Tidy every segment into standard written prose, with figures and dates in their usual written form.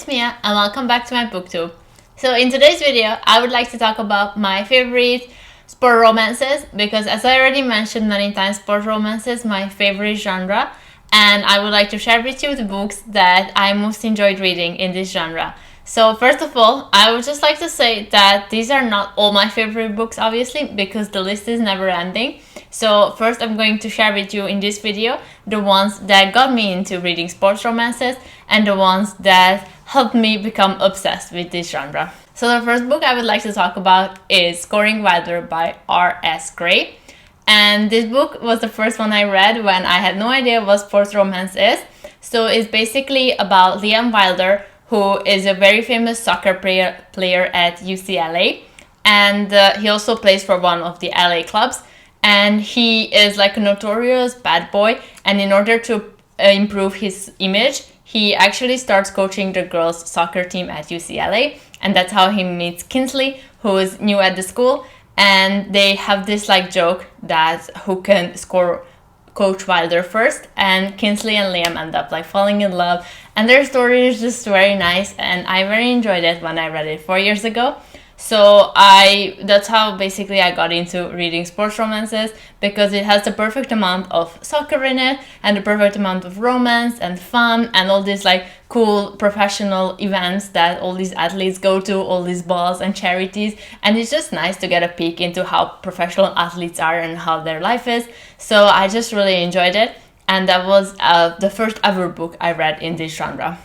is Mia and welcome back to my booktube. So in today's video, I would like to talk about my favorite sport romances because as I already mentioned many times, sport romance is my favorite genre and I would like to share with you the books that I most enjoyed reading in this genre. So first of all, I would just like to say that these are not all my favorite books obviously because the list is never ending. So first I'm going to share with you in this video the ones that got me into reading sports romances and the ones that helped me become obsessed with this genre. So the first book I would like to talk about is Scoring Wilder by R.S.Grey. And this book was the first one I read when I had no idea what sports romance is. So it's basically about Liam Wilder, who is a very famous soccer player at UCLA. And he also plays for one of the LA clubs. And he is like a notorious bad boy. And in order to improve his image, he actually starts coaching the girls' soccer team at UCLA. And that's how he meets Kinsley, who is new at the school. And they have this like joke that who can score Coach Wilder first, and Kinsley and Liam end up like falling in love, and their story is just very nice, and I very enjoyed it when I read it 4 years ago. So that's how basically I got into reading sports romances, because it has the perfect amount of soccer in it and the perfect amount of romance and fun and all these like cool professional events that all these athletes go to, all these balls and charities, and it's just nice to get a peek into how professional athletes are and how their life is. So I just really enjoyed it, and that was the first ever book I read in this genre.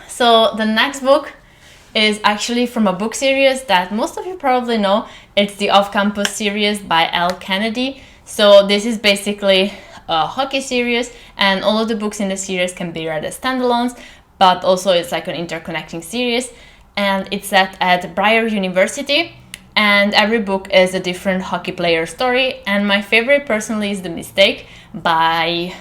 So the next book is actually from a book series that most of you probably know. It's the Off-Campus series by ElleKennedy. So this is basically a hockey series, and all of the books in the series can be read as standalones, but also it's like an interconnecting series, and it's set at Briar University, and every book is a different hockey player story. And my favorite personally is The Mistake by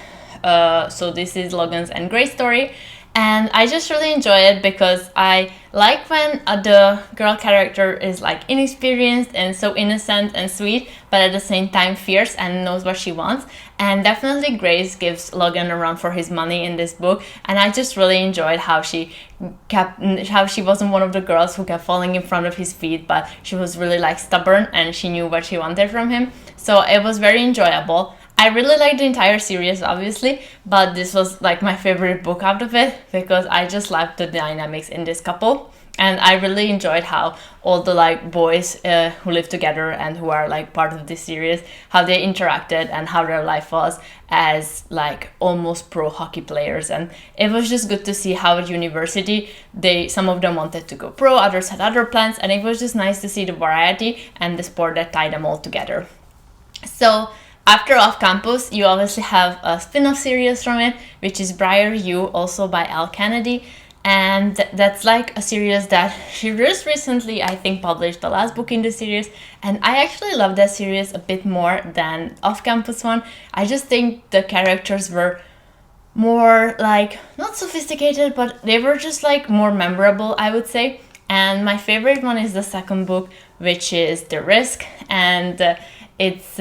so this is Logan's and Gray's story. And I just really enjoy it because I like when the girl character is like inexperienced and so innocent and sweet, but at the same time fierce and knows what she wants. And definitely Grace gives Logan a run for his money in this book, and I just really enjoyed how she wasn't one of the girls who kept falling in front of his feet, but she was really like stubborn and she knew what she wanted from him. So it was very enjoyable. I really liked the entire series, obviously, but this was like my favorite book out of it because I just liked the dynamics in this couple, and I really enjoyed how all the like boys who live together and who are like part of this series, how they interacted and how their life was as like almost pro hockey players. And it was just good to see how at university some of them wanted to go pro, others had other plans, and it was just nice to see the variety and the sport that tied them all together. So after Off Campus, you obviously have a spin-off series from it, which is Briar U, also by ElleKennedy. And that's like a series that she just recently, I think, published the last book in the series. And I actually love that series a bit more than Off Campus one. I just think the characters were more like, not sophisticated, but they were just like more memorable, I would say. And my favorite one is the second book, which is The Risk. And it's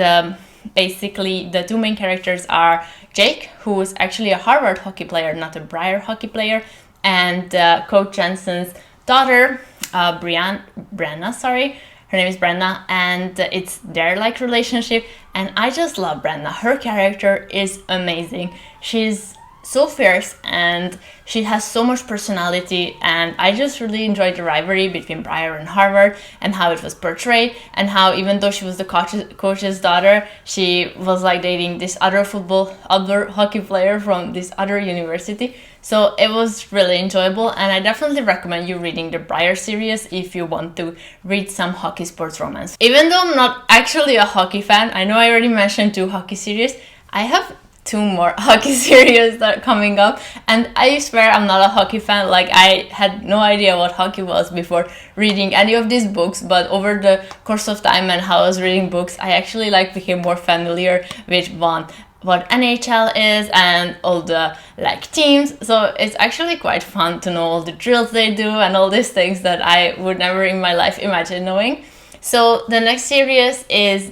basically the two main characters are Jake, who is actually a Harvard hockey player, not a Briar hockey player, and Coach Jensen's daughter, Brenna, sorry. Her name is Brenna, and it's their like relationship, and I just love Brenna. Her character is amazing. She's so fierce and she has so much personality, and I just really enjoyed the rivalry between Briar and Harvard and how it was portrayed, and how even though she was the coach's daughter, she was like dating this other hockey player from this other university. So it was really enjoyable, and I definitely recommend you reading the Briar series if you want to read some hockey sports romance. Even though I'm not actually a hockey fan, I know I already mentioned 2 hockey series, I have 2 more hockey series that are coming up, and I swear I'm not a hockey fan. Like, I had no idea what hockey was before reading any of these books, but over the course of time and how I was reading books, I actually like became more familiar with what NHL is and all the like teams. So it's actually quite fun to know all the drills they do and all these things that I would never in my life imagine knowing. So the next series is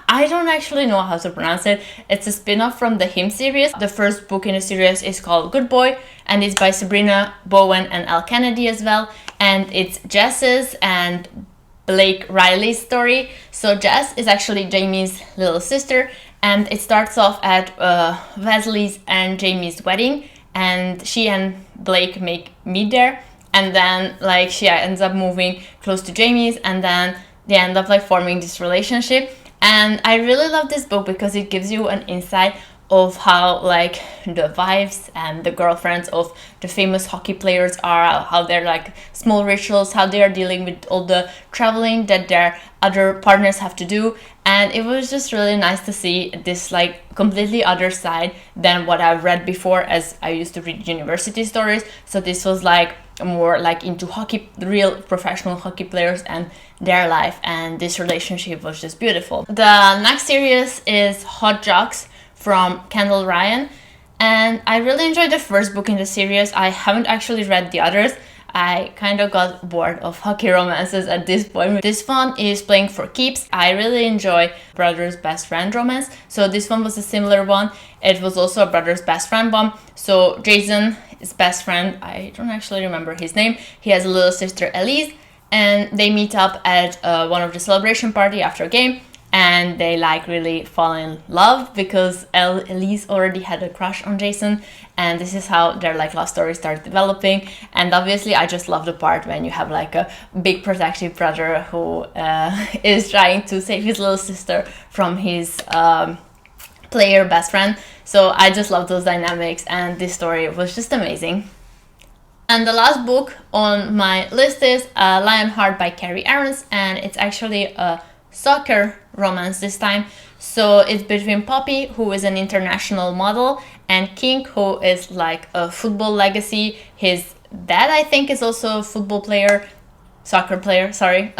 I don't actually know how to pronounce it. It's a spin-off from the Him series. The first book in the series is called Good Boy, and it's by Sabrina, Bowen, and Elle-Kennedy as well. And it's Jess's and Blake Riley's story. So Jess is actually Jamie's little sister, and it starts off at Wesley's and Jamie's wedding, and she and Blake meet there, and then like she ends up moving close to Jamie's, and then they end up like forming this relationship. And I really love this book because it gives you an insight of how like the wives and the girlfriends of the famous hockey players are, how they're like small rituals, how they are dealing with all the traveling that their other partners have to do. And it was just really nice to see this like completely other side than what I've read before, as I used to read university stories. So this was like more like into hockey, real professional hockey players and their life, and this relationship was just beautiful. The next series is Hot Jocks from Kendall Ryan, and I really enjoyed the first book in the series. I haven't actually read the others. I kind of got bored of hockey romances at this point. This one is Playing for Keeps. I really enjoy brother's best friend romance, so this one was a similar one. It was also a brother's best friend one. So Jason, his best friend, I don't actually remember his name, he has a little sister Elise, and they meet up at one of the celebration party after a game, and they like really fall in love because Elise already had a crush on Jason, and this is how their like love story starts developing. And obviously I just love the part when you have like a big protective brother who is trying to save his little sister from his player best friend. So I just love those dynamics, and this story was just amazing. And the last book on my list is Lionheart by Carrie, and it's actually a soccer romance this time. So it's between Poppy, who is an international model, and King, who is like a football legacy. His dad, I think, is also a football player, soccer player, sorry.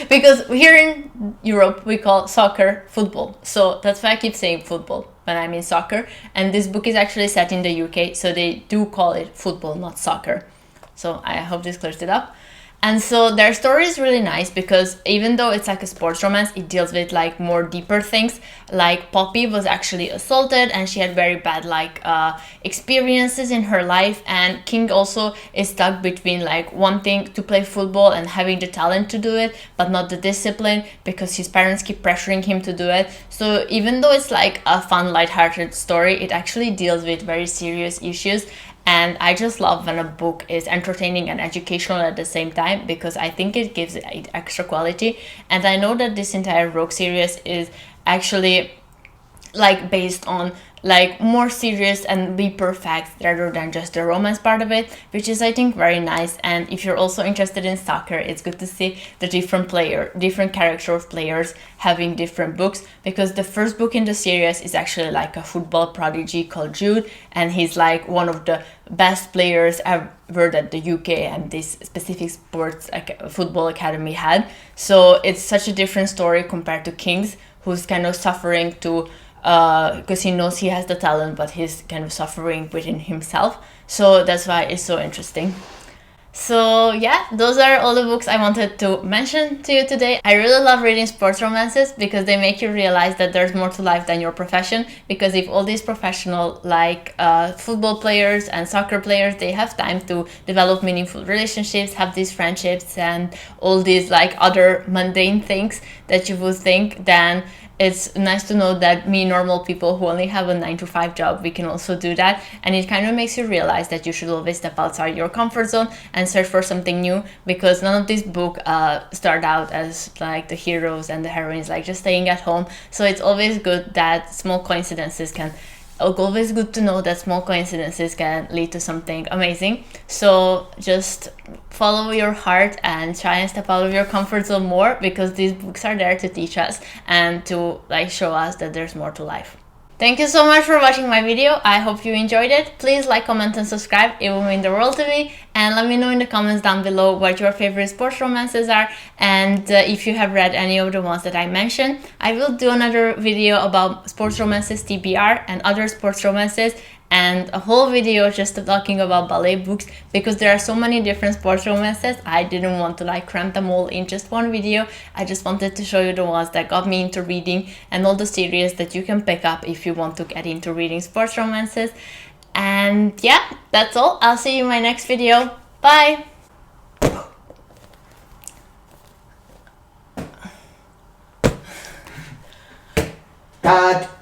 Because here in Europe we call soccer football, so that's why I keep saying football when I mean soccer. And this book is actually set in the UK, so they do call it football, not soccer. So I hope this clears it up. And so their story is really nice because even though it's like a sports romance, it deals with like more deeper things. Like Poppy was actually assaulted and she had very bad like experiences in her life, and King also is stuck between like wanting to play football and having the talent to do it but not the discipline because his parents keep pressuring him to do it. So even though it's like a fun lighthearted story, it actually deals with very serious issues. And I just love when a book is entertaining and educational at the same time, because I think it gives it extra quality. And I know that this entire Rogue series is actually like based on like more serious and deeper facts rather than just the romance part of it, which is I think very nice. And if you're also interested in soccer, it's good to see the different character of players having different books, because the first book in the series is actually like a football prodigy called Jude, and he's like one of the best players ever that the UK and this specific football academy had. So it's such a different story compared to King's, who's kind of suffering to because he knows he has the talent, but he's kind of suffering within himself. So that's why it's so interesting. So yeah, those are all the books I wanted to mention to you today. I really love reading sports romances because they make you realize that there's more to life than your profession. Because if all these professional like football players and soccer players, they have time to develop meaningful relationships, have these friendships and all these like other mundane things that you would think, then it's nice to know that me, normal people who only have a 9-to-5 job, we can also do that. And it kind of makes you realize that you should always step outside your comfort zone and search for something new, because none of these books start out as like the heroes and the heroines like just staying at home. So it's always good that small coincidences can always good to know that small coincidences can lead to something amazing. So just follow your heart and try and step out of your comfort zone more, because these books are there to teach us and to like show us that there's more to life. Thank you so much for watching my video. I hope you enjoyed it. Please like, comment and subscribe. It will mean the world to me. and let me know in the comments down below what your favorite sports romances are, and if you have read any of the ones that I mentioned. I will do another video about sports romances TBR and other sports romances, and a whole video just talking about ballet books, because there are so many different sports romances. I didn't want to like cram them all in just one video. I just wanted to show you the ones that got me into reading and all the series that you can pick up if you want to get into reading sports romances. And yeah, that's all. I'll see you in my next video. Bye! Cut!